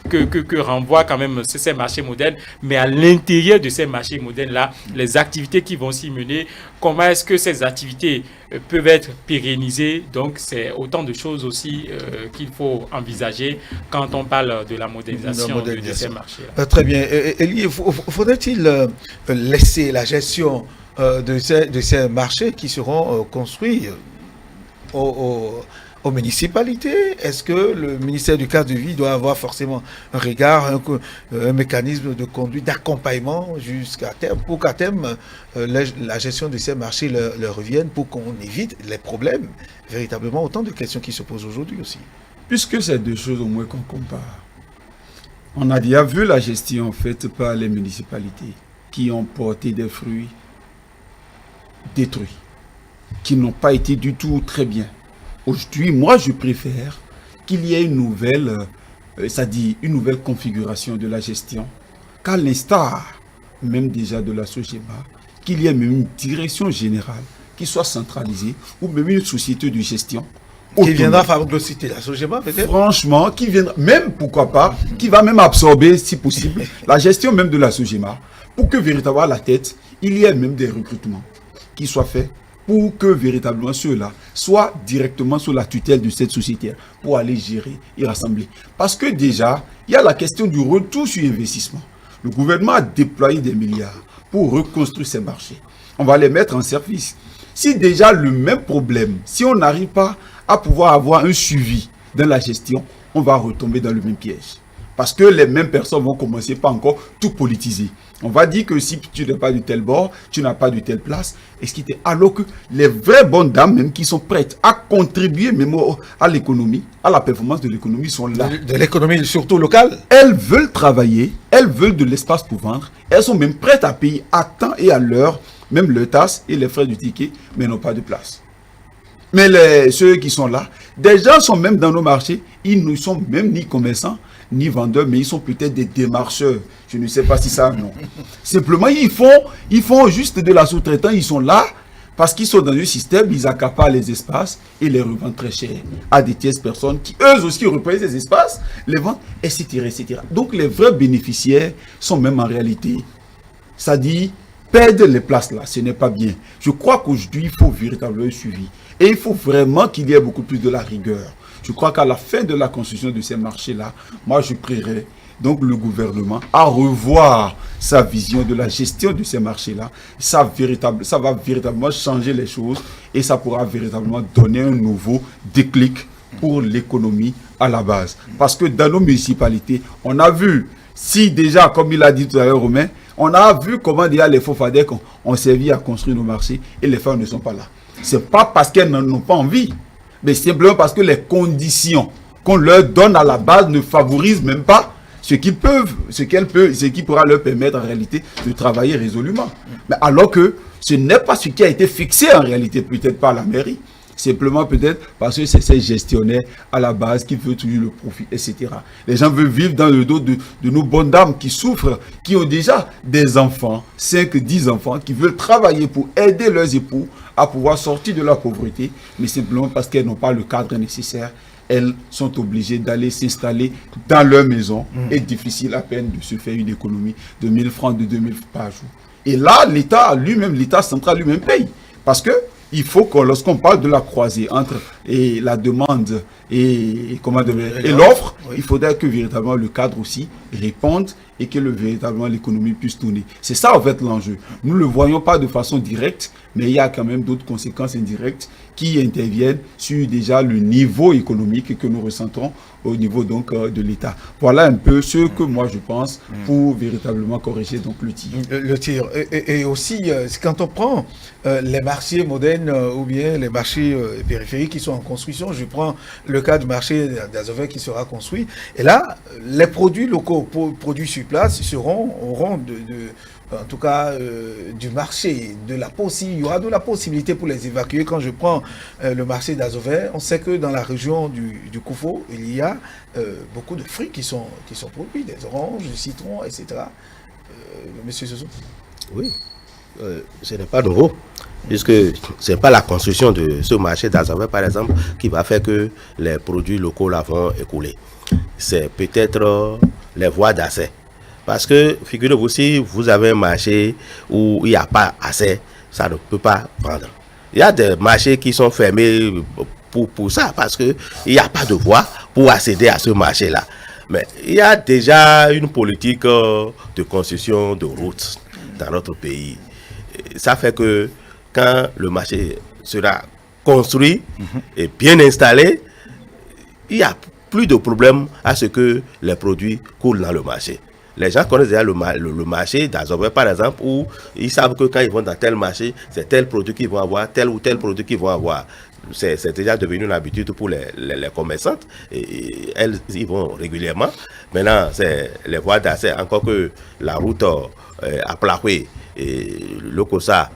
que renvoient quand même ces marchés modernes. Mais à l'intérieur de ces marchés modernes-là, les activités qui vont s'y mener, comment est-ce que ces activités peuvent être pérennisées? Donc, c'est autant de choses aussi qu'il faut envisager quand on parle de la modernisation de ces marchés-là. Très bien. Elie, faudrait-il laisser la gestion de ces marchés qui seront construits aux municipalités? Est-ce que le ministère du cadre de vie doit avoir forcément un regard, un mécanisme de conduite, d'accompagnement jusqu'à terme, pour qu'à terme, la gestion de ces marchés leur revienne, pour qu'on évite les problèmes, véritablement, autant de questions qui se posent aujourd'hui aussi? Puisque c'est deux choses au moins qu'on compare. On a déjà vu la gestion faite par les municipalités qui ont porté des fruits détruits, qui n'ont pas été du tout très bien. Aujourd'hui, moi, je préfère qu'il y ait une nouvelle configuration de la gestion, qu'à l'instar même déjà de la SOGEBA, qu'il y ait même une direction générale qui soit centralisée, ou même une société de gestion, Qui viendra phagocyter la Sogema, peut-être? Franchement, qui viendra, même pourquoi pas, qui va même absorber, si possible, la gestion même de la Sogema, pour que véritablement à la tête, il y ait même des recrutements qui soient faits pour que véritablement ceux-là soient directement sous la tutelle de cette société pour aller gérer et rassembler. Parce que déjà, il y a la question du retour sur investissement. Le gouvernement a déployé des milliards pour reconstruire ces marchés. On va les mettre en service. Si déjà le même problème, si on n'arrive pas à pouvoir avoir un suivi dans la gestion, on va retomber dans le même piège. Parce que les mêmes personnes vont commencer par encore tout politiser. On va dire que si tu n'es pas de tel bord, tu n'as pas de telle place. Alors que les vraies bonnes dames, même qui sont prêtes à contribuer même à l'économie, à la performance de l'économie, sont là. De l'économie surtout locale. Elles veulent travailler, elles veulent de l'espace pour vendre. Elles sont même prêtes à payer à temps et à l'heure, même le tasse et les frais du ticket, mais n'ont pas de place. Mais ceux qui sont là, des gens sont même dans nos marchés, ils ne sont même ni commerçants, ni vendeurs, mais ils sont peut-être des démarcheurs. Je ne sais pas si ça, non. Simplement, ils font juste de la sous-traitance, ils sont là, parce qu'ils sont dans un système, ils accaparent les espaces et les revendent très cher à des tierces personnes qui, eux aussi, reprennent ces espaces, les vendent, etc., etc. Donc, les vrais bénéficiaires sont même en réalité, ça dit, perdre les places là, ce n'est pas bien. Je crois qu'aujourd'hui, il faut véritablement un suivi. Et il faut vraiment qu'il y ait beaucoup plus de la rigueur. Je crois qu'à la fin de la construction de ces marchés-là, moi je prierai donc le gouvernement à revoir sa vision de la gestion de ces marchés-là. Ça va véritablement changer les choses et ça pourra véritablement donner un nouveau déclic pour l'économie à la base. Parce que dans nos municipalités, on a vu, si déjà, comme il a dit tout à l'heure Romain, on a vu comment déjà les faux fadets ont servi à construire nos marchés et les femmes ne sont pas là. Ce n'est pas parce qu'elles n'en ont pas envie, mais simplement parce que les conditions qu'on leur donne à la base ne favorisent même pas ce qu'ils peuvent, ce qui pourra leur permettre en réalité de travailler résolument. Mais alors que ce n'est pas ce qui a été fixé en réalité, peut-être par la mairie. Simplement peut-être parce que c'est ces gestionnaires à la base qui veulent toujours le profit, etc. Les gens veulent vivre dans le dos de nos bonnes dames qui souffrent, qui ont déjà des enfants, 5, 10 enfants, qui veulent travailler pour aider leurs époux à pouvoir sortir de la pauvreté, mais simplement parce qu'elles n'ont pas le cadre nécessaire. Elles sont obligées d'aller s'installer dans leur maison et difficile à peine de se faire une économie de 1000 francs, de 2000 par jour. Et là, l'État lui-même, l'État central lui-même paye. Parce que il faut que lorsqu'on parle de la croisée entre la demande et l'offre, oui, il faudrait que véritablement le cadre aussi réponde et que véritablement l'économie puisse tourner. C'est ça en fait l'enjeu. Nous ne le voyons pas de façon directe, mais il y a quand même d'autres conséquences indirectes qui interviennent sur déjà le niveau économique que nous ressentons au niveau donc de l'État. Voilà un peu ce que moi je pense pour véritablement corriger donc le tir. Le tir. Et aussi, quand on prend les marchés modernes ou bien les marchés périphériques qui sont en construction, je prends le cas du marché d'Azover qui sera construit, et là, les produits locaux produits sur place auront en tout cas du marché, il y aura de la possibilité pour les évacuer. Quand je prends le marché d'Azover, on sait que dans la région du Koufo, il y a beaucoup de fruits qui sont produits, des oranges, des citrons, etc. Monsieur Soso. Oui, ce n'est pas nouveau, puisque ce n'est pas la construction de ce marché d'Azover, par exemple, qui va faire que les produits locaux là vont écouler. C'est peut-être les voies d'accès. Parce que, figurez-vous, si vous avez un marché où il n'y a pas assez, ça ne peut pas vendre. Il y a des marchés qui sont fermés pour ça, parce qu'il n'y a pas de voie pour accéder à ce marché-là. Mais il y a déjà une politique de construction de routes dans notre pays. Ça fait que quand le marché sera construit et bien installé, il n'y a plus de problème à ce que les produits coulent dans le marché. Les gens connaissent déjà le marché d'Azover, par exemple, où ils savent que quand ils vont dans tel marché, c'est tel produit qu'ils vont avoir, tel ou tel produit qu'ils vont avoir. C'est déjà devenu une habitude pour les commerçantes. Et elles y vont régulièrement. Maintenant, c'est les voies d'accès, encore que la route à Plahoué et le Kossa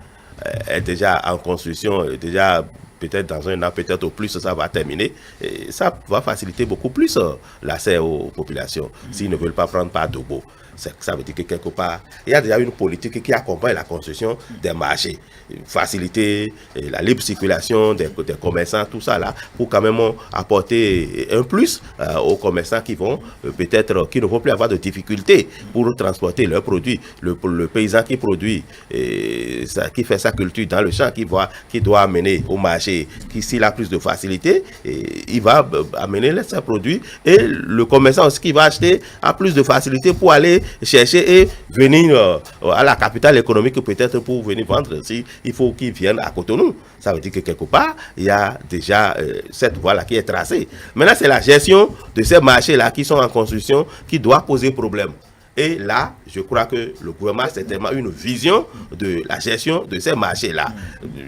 est déjà en construction, déjà peut-être dans un an, peut-être au plus, ça va terminer. Et ça va faciliter beaucoup plus l'accès aux populations, s'ils ne veulent pas prendre part d'Obo. Ça veut dire que quelque part, il y a déjà une politique qui accompagne la construction des marchés, faciliter la libre circulation des commerçants, tout ça là, pour quand même apporter un plus aux commerçants qui vont peut-être, qui ne vont plus avoir de difficultés pour transporter leurs produits. Le paysan qui produit, qui fait sa culture dans le champ, qui doit amener au marché, s'il a plus de facilité, il va amener ses produits, et le commerçant aussi qui va acheter a plus de facilité pour aller chercher et venir à la capitale économique peut-être pour venir vendre. Il faut qu'ils viennent à Cotonou. Ça veut dire que quelque part, il y a déjà cette voie-là qui est tracée. Maintenant, c'est la gestion de ces marchés-là qui sont en construction qui doit poser problème. Et là, je crois que le gouvernement a certainement une vision de la gestion de ces marchés-là.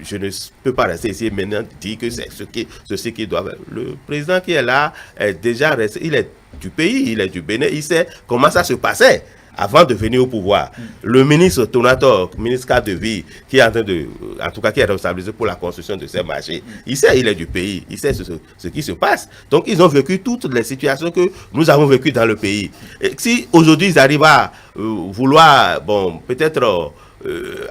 Je ne peux pas rester ici maintenant dire que c'est ceci qui doit... Le président qui est là est déjà resté, il est du pays, il est du Bénin, il sait comment ça se passait avant de venir au pouvoir. Le ministre Tonator, ministre cadre de vie, qui est en train de, en tout cas qui est responsabilisé pour la construction de ces marchés, il sait, il est du pays, il sait ce qui se passe. Donc ils ont vécu toutes les situations que nous avons vécues dans le pays. Et si aujourd'hui ils arrivent à vouloir, bon, peut-être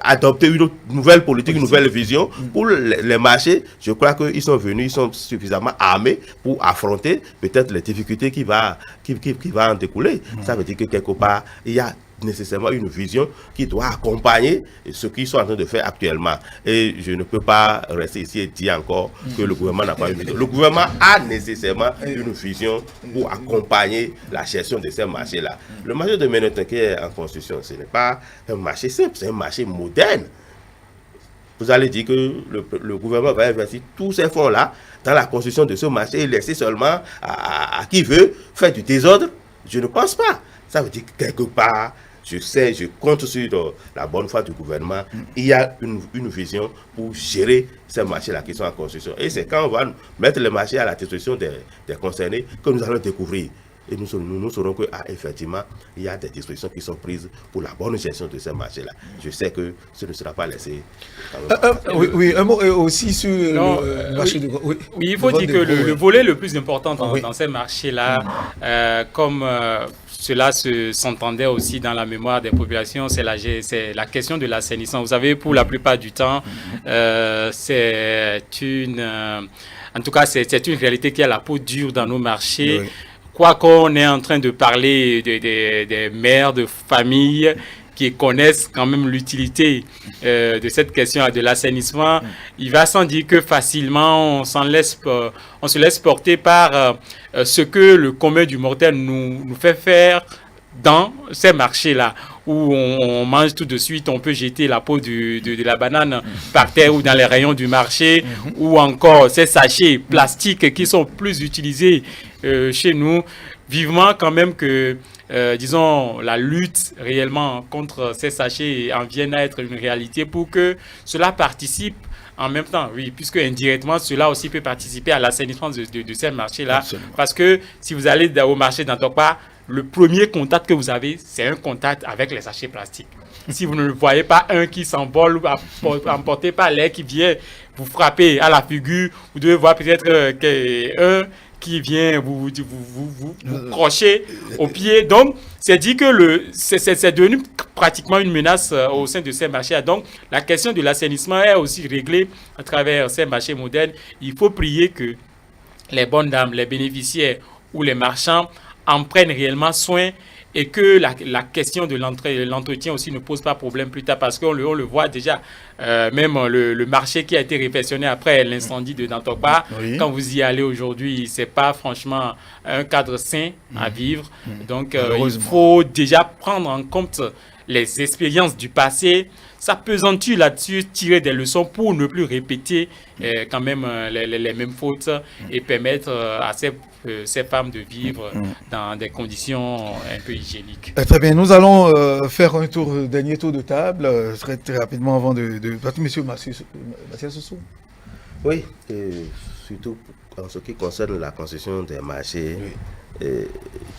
adopter une nouvelle politique, une nouvelle vision pour les marchés, je crois qu'ils sont venus, ils sont suffisamment armés pour affronter peut-être les difficultés qui va en découler. Ça veut dire que quelque part, il y a nécessairement une vision qui doit accompagner ce qu'ils sont en train de faire actuellement. Et je ne peux pas rester ici et dire encore que le gouvernement n'a pas une vision. Le gouvernement a nécessairement une vision pour accompagner la gestion de ces marchés-là. Le marché de Ménétin qui est en construction, ce n'est pas un marché simple, c'est un marché moderne. Vous allez dire que le gouvernement va investir tous ces fonds-là dans la construction de ce marché et laisser seulement à qui veut faire du désordre. Je ne pense pas. Ça veut dire que quelque part, je compte sur la bonne foi du gouvernement. Il y a une vision pour gérer ces marchés-là qui sont en construction. Et c'est quand on va mettre les marchés à la disposition des concernés que nous allons découvrir. Et nous saurons que, effectivement, il y a des dispositions qui sont prises pour la bonne gestion de ces marchés-là. Je sais que ce ne sera pas laissé. Oui, un mot aussi sur le marché de... Oui, il faut dire que le volet le plus important dans ces marchés-là, comme cela s'entendait aussi dans la mémoire des populations, c'est la question de l'assainissement. Vous savez, pour la plupart du temps, c'est une réalité qui a la peau dure dans nos marchés. Oui. Quoi qu'on est en train de parler des mères de famille qui connaissent quand même l'utilité de cette question de l'assainissement, il va sans dire que facilement on se laisse porter par ce que le commun du mortel nous fait faire dans ces marchés-là, où on mange tout de suite, on peut jeter la peau de la banane par terre ou dans les rayons du marché, ou encore ces sachets plastiques qui sont plus utilisés chez nous. Vivement quand même que, disons, la lutte réellement contre ces sachets en vienne à être une réalité pour que cela participe en même temps, oui, puisque indirectement, cela aussi peut participer à l'assainissement de ces marchés-là. Absolument. Parce que si vous allez au marché d'Antokpa, le premier contact que vous avez, c'est un contact avec les sachets plastiques. Si vous ne le voyez pas, un qui s'envole, emporté par l'air, qui vient vous frapper à la figure, vous devez voir peut-être un qui vient vous crocher au pied. Donc, c'est dit que c'est devenu pratiquement une menace au sein de ces marchés. Donc, la question de l'assainissement est aussi réglée à travers ces marchés modernes. Il faut prier que les bonnes dames, les bénéficiaires ou les marchands en prennent réellement soin et que la question de l'entretien aussi ne pose pas problème plus tard, parce qu'on le voit déjà, même le marché qui a été réfectionné après l'incendie de Dantokpa, quand vous y allez aujourd'hui, c'est pas franchement un cadre sain à vivre. Donc il faut déjà prendre en compte les expériences du passé, s'apesantir là-dessus, tirer des leçons pour ne plus répéter quand même les mêmes fautes et permettre à ces femmes de vivre dans des conditions un peu hygiéniques. Très bien, nous allons faire un dernier tour de table, très, très rapidement avant de Monsieur Mathias Sossou. Oui, et surtout en ce qui concerne la construction des marchés,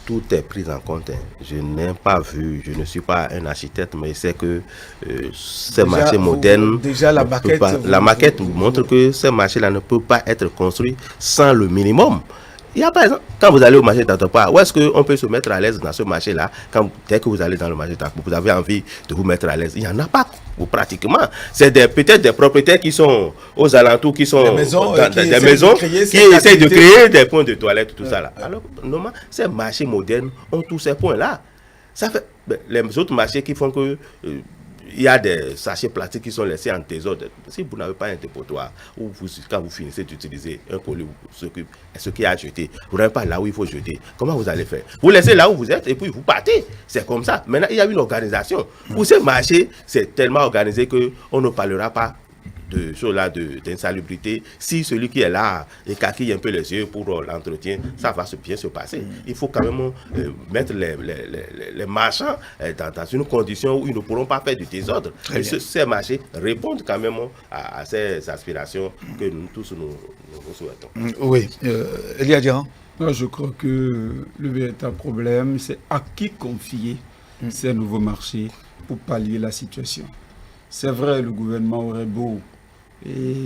tout est pris en compte. Je n'ai pas vu, je ne suis pas un architecte, mais je sais que ces marchés modernes, déjà la maquette montre que ces marchés-là ne peuvent pas être construits sans le minimum. Il y a par exemple, quand vous allez au marché d'Antopa, où est-ce qu'on peut se mettre à l'aise dans ce marché-là, dès que vous allez dans le marché d'Antopa, vous avez envie de vous mettre à l'aise. Il n'y en a pas, ou pratiquement. C'est peut-être des propriétaires qui sont aux alentours, qui sont des maisons, qui essayent de créer des points de toilette, tout ça là. Alors, normalement, ces marchés modernes ont tous ces points-là. Ça fait les autres marchés qui font que il y a des sachets plastiques qui sont laissés en désordre. Si vous n'avez pas un dépotoir, ou quand vous finissez d'utiliser un colis, ce qui est à jeter, vous n'avez pas là où il faut jeter. Comment vous allez faire? Vous laissez là où vous êtes et puis vous partez. C'est comme ça. Maintenant, il y a une organisation. Pour ces marchés, c'est tellement organisé qu'on ne parlera pas de choses là d'insalubrité. Si celui qui est là écarquille un peu les yeux pour l'entretien, ça va bien se passer. Il faut quand même mettre les marchands dans une condition où ils ne pourront pas faire du désordre. Et ces marchés répondent quand même à ces aspirations que nous tous nous souhaitons. Oui, Elia Dian. Je crois que le véritable problème, c'est à qui confier ces nouveaux marchés pour pallier la situation. C'est vrai, le gouvernement aurait beau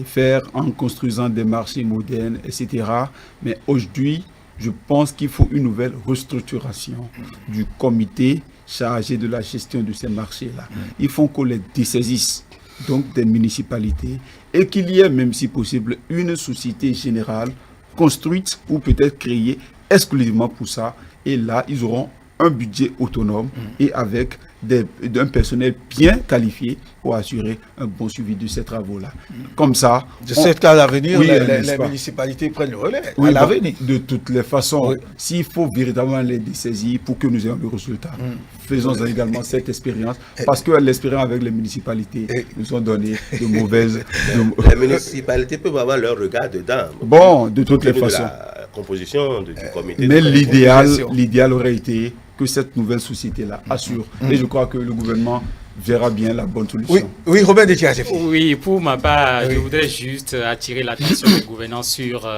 faire en construisant des marchés modernes, etc. Mais aujourd'hui, je pense qu'il faut une nouvelle restructuration du comité chargé de la gestion de ces marchés-là. Il faut qu'on les dessaisisse, donc des municipalités, et qu'il y ait, même si possible, une société générale construite ou peut-être créée exclusivement pour ça. Et là, ils auront un budget autonome et avec d'un personnel bien qualifié pour assurer un bon suivi de ces travaux-là. Comme ça... Je sais qu'à l'avenir, les municipalités prennent le relais. Oui, à l'avenir. De toutes les façons, s'il faut véritablement les dessaisir pour que nous ayons le résultat, faisons également cette expérience, parce que l'expérience avec les municipalités nous ont donné de mauvaises... Les municipalités peuvent avoir leur regard dedans. Bon, de toutes les façons. La composition du comité. Mais l'idéal aurait été que cette nouvelle société-là assure. Et je crois que le gouvernement verra bien la bonne solution. Oui, Robert Détiaz. Oui, pour ma part, je voudrais juste attirer l'attention du gouvernement sur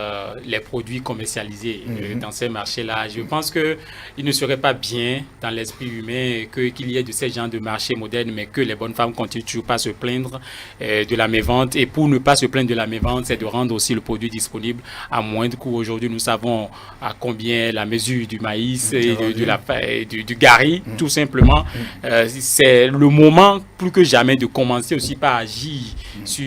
les produits commercialisés dans ces marchés-là. Je pense qu'il ne serait pas bien dans l'esprit humain qu'il y ait de ces genres de marchés modernes, mais que les bonnes femmes continuent toujours pas à se plaindre de la mévente. Et pour ne pas se plaindre de la mévente, c'est de rendre aussi le produit disponible à moindre coût. Aujourd'hui, nous savons à combien la mesure du maïs et du gari, tout simplement. C'est le moment plus que jamais de commencer aussi par agir sur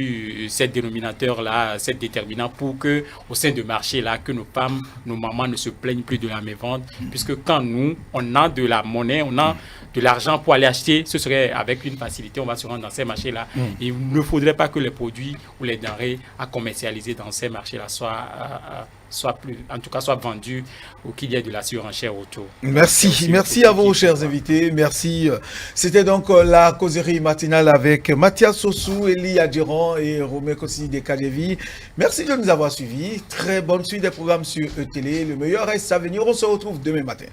cette dénominateur-là, cette déterminante pour que au sein de marché-là, que nos femmes, nos mamans ne se plaignent plus de la mévente, puisque quand nous, on a de la monnaie, on a de l'argent pour aller acheter, ce serait avec une facilité, on va se rendre dans ces marchés-là. Il ne faudrait pas que les produits ou les denrées à commercialiser dans ces marchés-là soient vendus ou qu'il y ait de la surenchère autour. Merci à vous, chers invités. Merci. C'était donc la causerie matinale avec Mathias Sossou, Elie Adjiran et Romain Kossi de Kadevi. Merci de nous avoir suivis. Très bonne suite des programmes sur ETélé. Le meilleur reste à venir. On se retrouve demain matin.